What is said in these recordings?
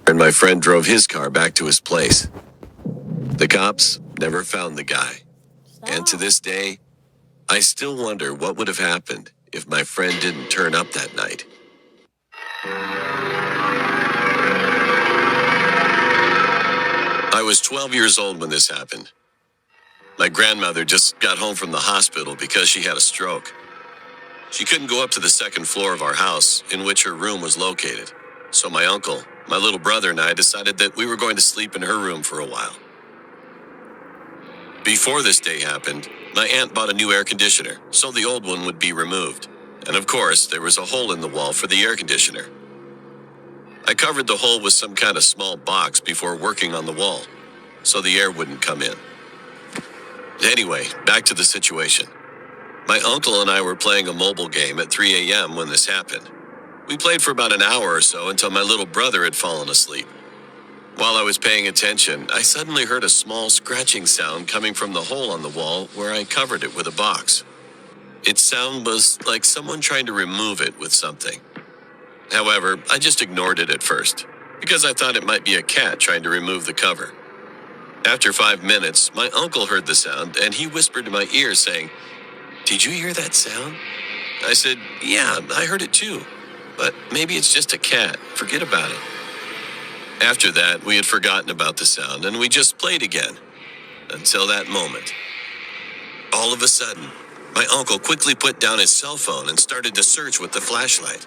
and my friend drove his car back to his place. The cops never found the guy. And to this day, I still wonder what would have happened if my friend didn't turn up that night. I was 12 years old when this happened. My grandmother just got home from the hospital because she had a stroke. She couldn't go up to the second floor of our house, in which her room was located. So my uncle, my little brother, and I decided that we were going to sleep in her room for a while. Before this day happened, my aunt bought a new air conditioner, so the old one would be removed. And of course, there was a hole in the wall for the air conditioner. I covered the hole with some kind of small box before working on the wall, so the air wouldn't come in. Anyway, back to the situation. My uncle and I were playing a mobile game at 3 a.m. when this happened. We played for about an hour or so until my little brother had fallen asleep. While I was paying attention, I suddenly heard a small scratching sound coming from the hole on the wall where I covered it with a box. Its sound was like someone trying to remove it with something. However, I just ignored it at first, because I thought it might be a cat trying to remove the cover. After 5 minutes, my uncle heard the sound and he whispered in my ear saying, "Did you hear that sound?" I said, "Yeah, I heard it too, but maybe it's just a cat. Forget about it." After that, we had forgotten about the sound and we just played again. Until that moment. All of a sudden, my uncle quickly put down his cell phone and started to search with the flashlight.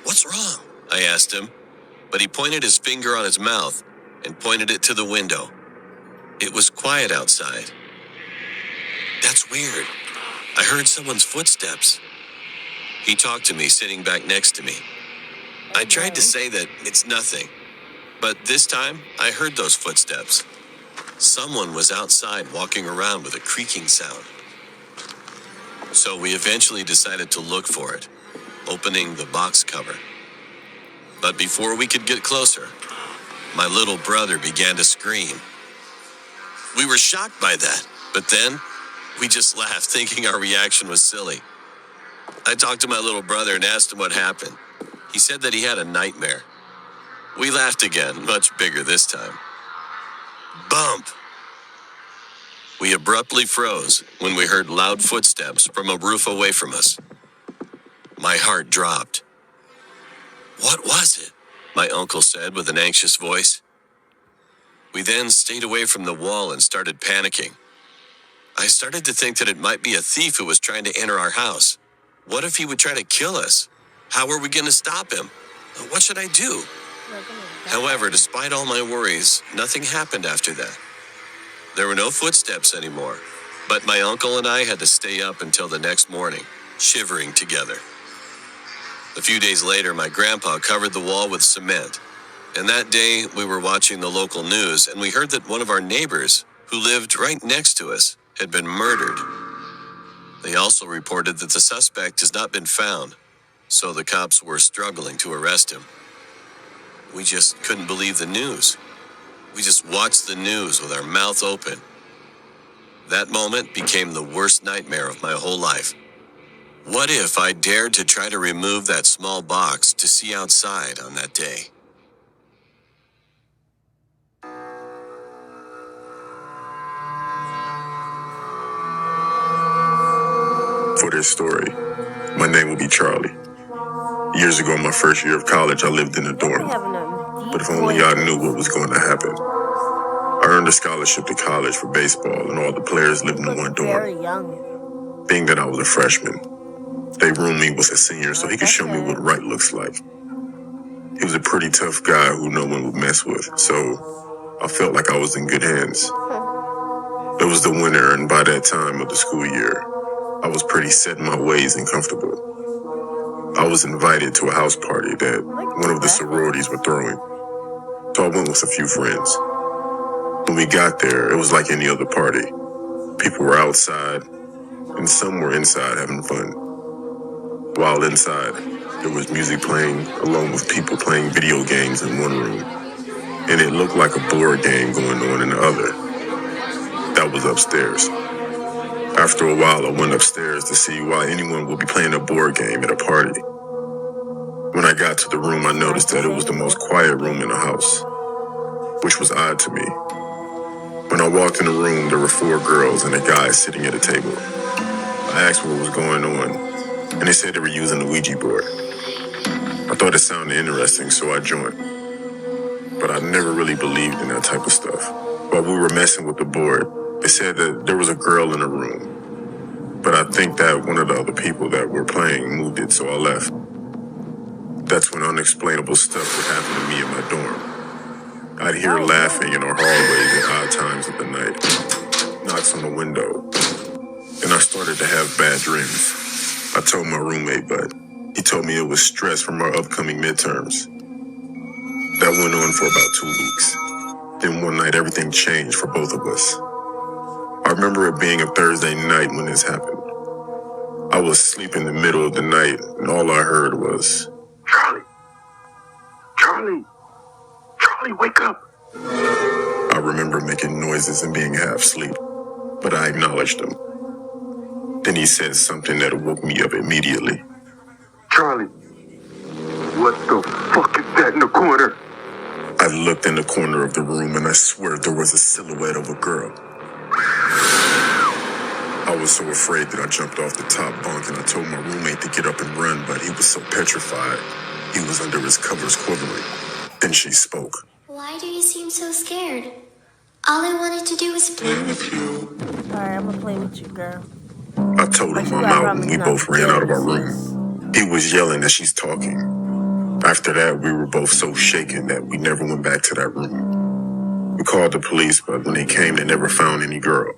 "What's wrong?" I asked him, but he pointed his finger on his mouth and pointed it to the window. It was quiet outside. "That's weird. I heard someone's footsteps." He talked to me sitting back next to me. I tried to say that it's nothing, but this time I heard those footsteps. Someone was outside walking around with a creaking sound. So we eventually decided to look for it, opening the box cover. But before we could get closer, my little brother began to scream. We were shocked by that, but then we just laughed, thinking our reaction was silly. I talked to my little brother and asked him what happened. He said that he had a nightmare. We laughed again, much bigger this time. Bump! We abruptly froze when we heard loud footsteps from a roof away from us. My heart dropped. "What was it?" my uncle said with an anxious voice. We then stayed away from the wall and started panicking. I started to think that it might be a thief who was trying to enter our house. What if he would try to kill us? How were we going to stop him? What should I do? However, despite all my worries, nothing happened after that. There were no footsteps anymore, but my uncle and I had to stay up until the next morning, shivering together. A few days later, my grandpa covered the wall with cement, and that day we were watching the local news and we heard that one of our neighbors, who lived right next to us, had been murdered. They also reported that the suspect has not been found, so the cops were struggling to arrest him. We just couldn't believe the news. We just watched the news with our mouth open. That moment became the worst nightmare of my whole life. What if I dared to try to remove that small box to see outside on that day? For this story, my name will be Charlie. Years ago, in my first year of college, I lived in a dorm. But if only I knew what was going to happen. I earned a scholarship to college for baseball, and all the players lived in one dorm. Being that I was a freshman, they roomed me with a senior so he could show me what right looks like. He was a pretty tough guy who no one would mess with, so I felt like I was in good hands. It was the winter, and by that time of the school year, I was pretty set in my ways and comfortable. I was invited to a house party that one of the sororities were throwing, so I went with a few friends. When we got there, it was like any other party. People were outside, and some were inside having fun. While inside, there was music playing, along with people playing video games in one room, and it looked like a board game going on in the other. That was upstairs. After a while, I went upstairs to see why anyone would be playing a board game at a party. When I got to the room, I noticed that it was the most quiet room in the house, which was odd to me. When I walked in the room, there were 4 girls and a guy sitting at a table. I asked what was going on, and they said they were using the Ouija board. I thought it sounded interesting, so I joined. But I never really believed in that type of stuff. While we were messing with the board, they said that there was a girl in the room. But I think that one of the other people that were playing moved it, so I left. That's when unexplainable stuff would happen to me in my dorm. I'd hear laughing in our hallways at odd times of the night, knocks on the window, and I started to have bad dreams. I told my roommate, but he told me it was stress from our upcoming midterms. That went on for about 2 weeks. Then one night, everything changed for both of us. I remember it being a Thursday night when this happened. I was asleep in the middle of the night, and all I heard was, "Charlie! Charlie! Charlie, wake up!" I remember making noises and being half asleep, but I acknowledged him. Then he said something that woke me up immediately. "Charlie, what the fuck is that in the corner?" I looked in the corner of the room and I swear there was a silhouette of a girl. I was so afraid that I jumped off the top bunk and I told my roommate to get up and run, but he was so petrified. He was under his covers quivering. Then she spoke. "Why do you seem so scared? All I wanted to do was play with you." Alright, I'm gonna play with you, girl. I told him I'm out and we both ran out of our room. He was yelling as she's talking. After that, we were both so shaken that we never went back to that room. We called the police, but when they came, they never found any girl.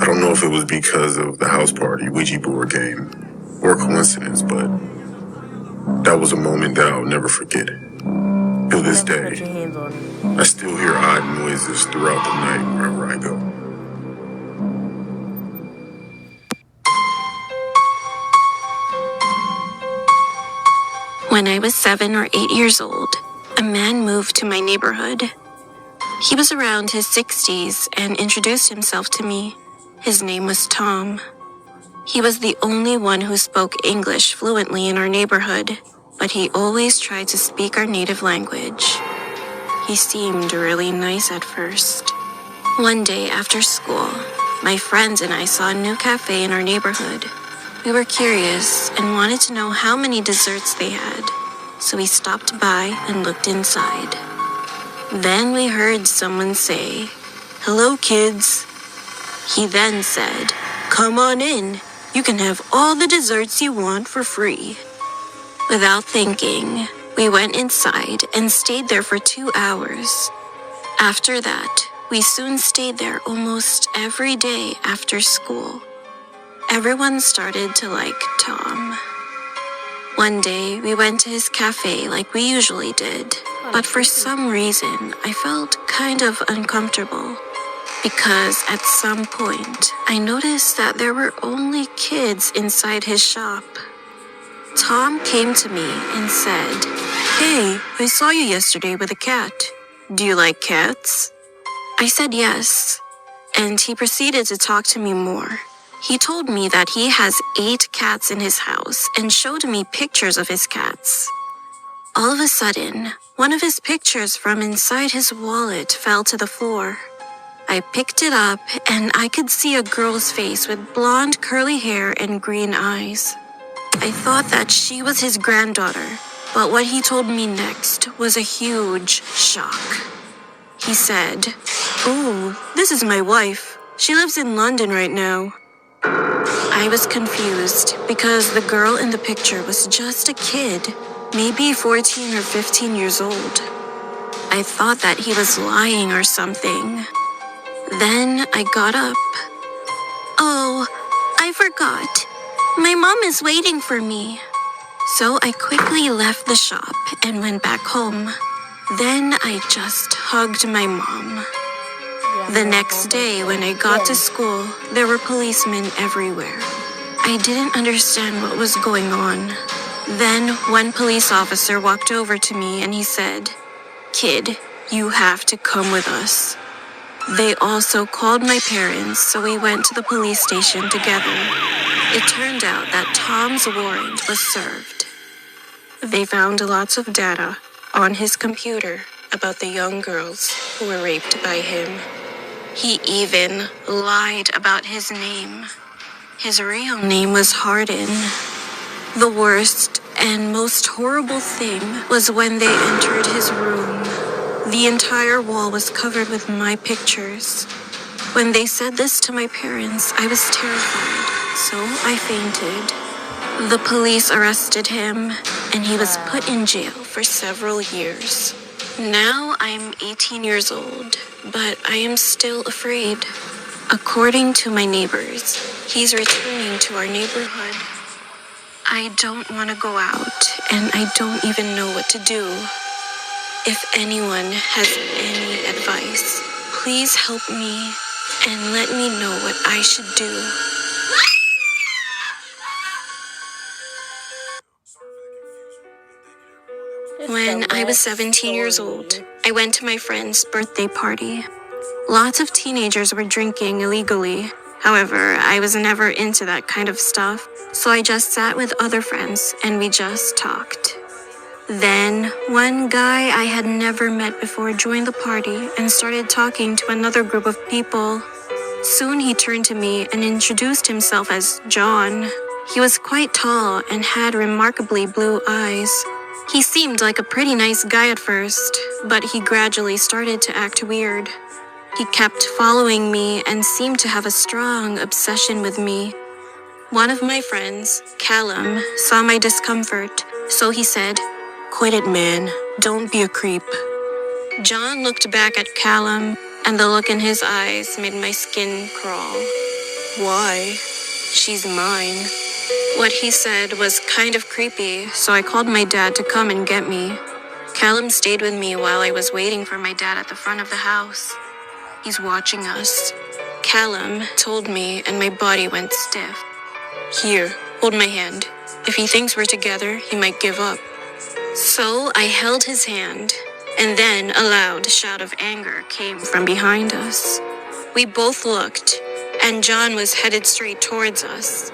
I don't know if it was because of the house party, Ouija board game, or coincidence, but that was a moment that I'll never forget. To this day, I still hear odd noises throughout the night wherever I go. When I was 7 or 8 years old, a man moved to my neighborhood. He was around his 60s and introduced himself to me. His name was Tom. He was the only one who spoke English fluently in our neighborhood, but he always tried to speak our native language. He seemed really nice at first. One day after school, my friends and I saw a new cafe in our neighborhood. We were curious and wanted to know how many desserts they had, so we stopped by and looked inside. Then we heard someone say, "Hello, kids." He then said, "Come on in. You can have all the desserts you want for free." Without thinking, we went inside and stayed there for 2 hours. After that, we soon stayed there almost every day after school. Everyone started to like Tom. One day, we went to his cafe like we usually did, but for some reason, I felt kind of uncomfortable. Because at some point, I noticed that there were only kids inside his shop. Tom came to me and said, "Hey, I saw you yesterday with a cat. Do you like cats?" I said yes, and he proceeded to talk to me more. He told me that he has 8 cats in his house and showed me pictures of his cats. All of a sudden, one of his pictures from inside his wallet fell to the floor. I picked it up and I could see a girl's face with blonde curly hair and green eyes. I thought that she was his granddaughter, but what he told me next was a huge shock. He said, "Oh, this is my wife. She lives in London right now." I was confused because the girl in the picture was just a kid, maybe 14 or 15 years old. I thought that he was lying or something. Then I got up. "Oh, I forgot. My mom is waiting for me." So I quickly left the shop and went back home. Then I just hugged my mom. The next day, when I got to school, there were policemen everywhere. I didn't understand what was going on. Then one police officer walked over to me and he said, "Kid, you have to come with us." They also called my parents, so we went to the police station together. It turned out that Tom's warrant was served. They found lots of data on his computer about the young girls who were raped by him. He even lied about his name. His real name was Hardin. The worst and most horrible thing was when they entered his room. The entire wall was covered with my pictures. When they said this to my parents, I was terrified, so I fainted. The police arrested him, and he was put in jail for several years. Now I'm 18 years old, but I am still afraid. According to my neighbors, he's returning to our neighborhood. I don't want to go out, and I don't even know what to do. If anyone has any advice, please help me and let me know what I should do. When I was 17 years old, I went to my friend's birthday party. Lots of teenagers were drinking illegally. However, I was never into that kind of stuff, so I just sat with other friends and we just talked. Then, one guy I had never met before joined the party and started talking to another group of people. Soon he turned to me and introduced himself as John. He was quite tall and had remarkably blue eyes. He seemed like a pretty nice guy at first, but he gradually started to act weird. He kept following me and seemed to have a strong obsession with me. One of my friends, Callum, saw my discomfort, so he said, "Quit it, man. Don't be a creep." John looked back at Callum, and the look in his eyes made my skin crawl. "Why? She's mine." What he said was kind of creepy, so I called my dad to come and get me. Callum stayed with me while I was waiting for my dad at the front of the house. He's watching us. Callum told me, and my body went stiff. "Here, hold my hand. If he thinks we're together, he might give up." So I held his hand, and then a loud shout of anger came from behind us. We both looked, and John was headed straight towards us.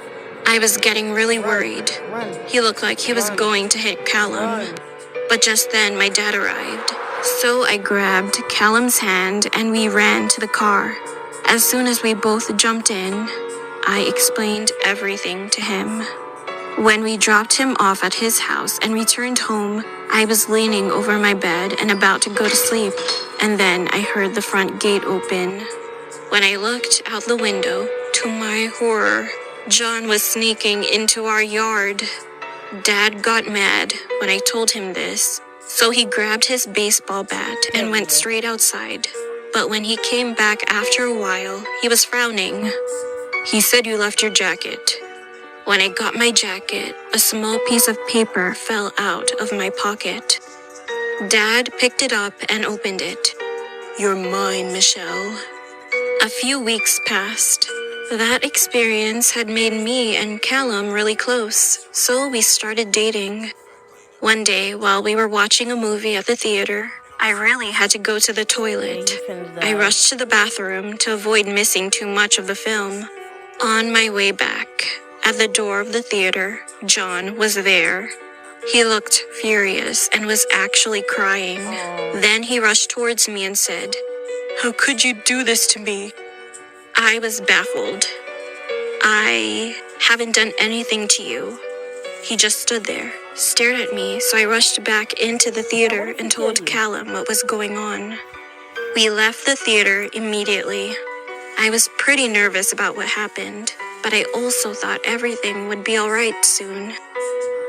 I was getting really worried. He looked like he was going to hit Callum. But just then my dad arrived. So I grabbed Callum's hand and we ran to the car. As soon as we both jumped in, I explained everything to him. When we dropped him off at his house and returned home, I was leaning over my bed and about to go to sleep, and then I heard the front gate open. When I looked out the window, to my horror, John was sneaking into our yard. Dad got mad when I told him this, so he grabbed his baseball bat and went straight outside. But when he came back after a while, he was frowning. He said, "You left your jacket." When I got my jacket, a small piece of paper fell out of my pocket. Dad picked it up and opened it. "You're mine, Michelle." A few weeks passed. That experience had made me and Callum really close, so we started dating. One day, while we were watching a movie at the theater, I really had to go to the toilet. I rushed to the bathroom to avoid missing too much of the film. On my way back, at the door of the theater, John was there. He looked furious and was actually crying. Then he rushed towards me and said, "How could you do this to me?" I was baffled. "I haven't done anything to you." He just stood there, stared at me, so I rushed back into the theater and told Callum what was going on. We left the theater immediately. I was pretty nervous about what happened, but I also thought everything would be alright soon.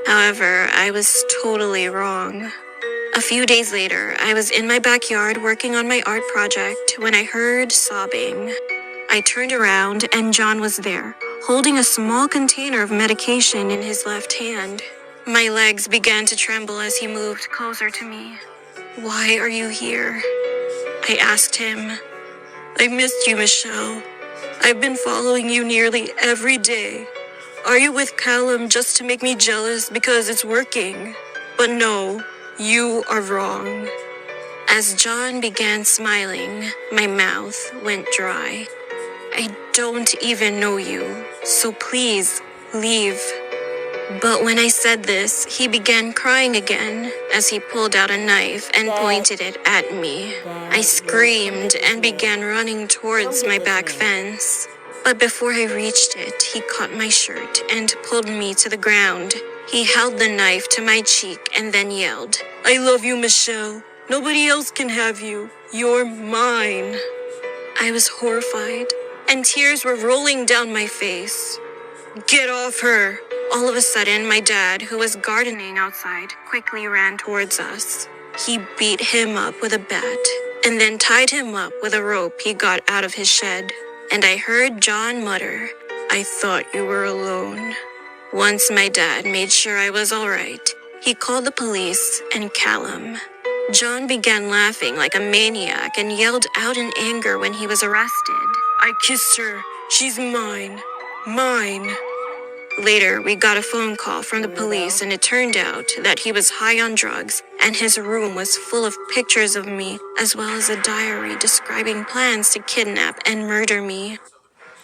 However, I was totally wrong. A few days later, I was in my backyard working on my art project when I heard sobbing. I turned around and John was there, holding a small container of medication in his left hand. My legs began to tremble as he moved closer to me. "Why are you here?" I asked him. "I missed you, Michelle. I've been following you nearly every day. Are you with Callum just to make me jealous because it's working? But no, you are wrong." As John began smiling, my mouth went dry. "I don't even know you, so please leave." But when I said this, he began crying again as he pulled out a knife and pointed it at me. I screamed and began running towards my back fence. But before I reached it, he caught my shirt and pulled me to the ground. He held the knife to my cheek and then yelled, "I love you, Michelle. Nobody else can have you. You're mine." I was horrified, and tears were rolling down my face. "Get off her!" All of a sudden, my dad, who was gardening outside, quickly ran towards us. He beat him up with a bat and then tied him up with a rope he got out of his shed. And I heard John mutter, "I thought you were alone." Once my dad made sure I was all right, he called the police and Callum. John began laughing like a maniac and yelled out in anger when he was arrested, "I kissed her. She's mine. Mine." Later, we got a phone call from the police, and it turned out that he was high on drugs, and his room was full of pictures of me, as well as a diary describing plans to kidnap and murder me.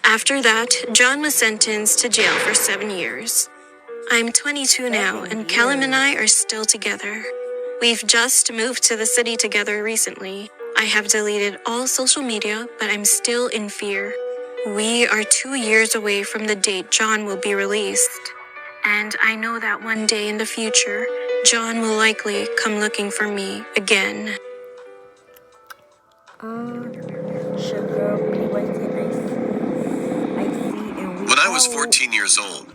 After that, John was sentenced to jail for 7 years. I'm 22 now, and Callum and I are still together. We've just moved to the city together recently. I have deleted all social media, but I'm still in fear. We are 2 years away from the date John will be released. And I know that one day in the future, John will likely come looking for me again. Sugar, Pennywise, and Icy, and we When I was all- 14 years old,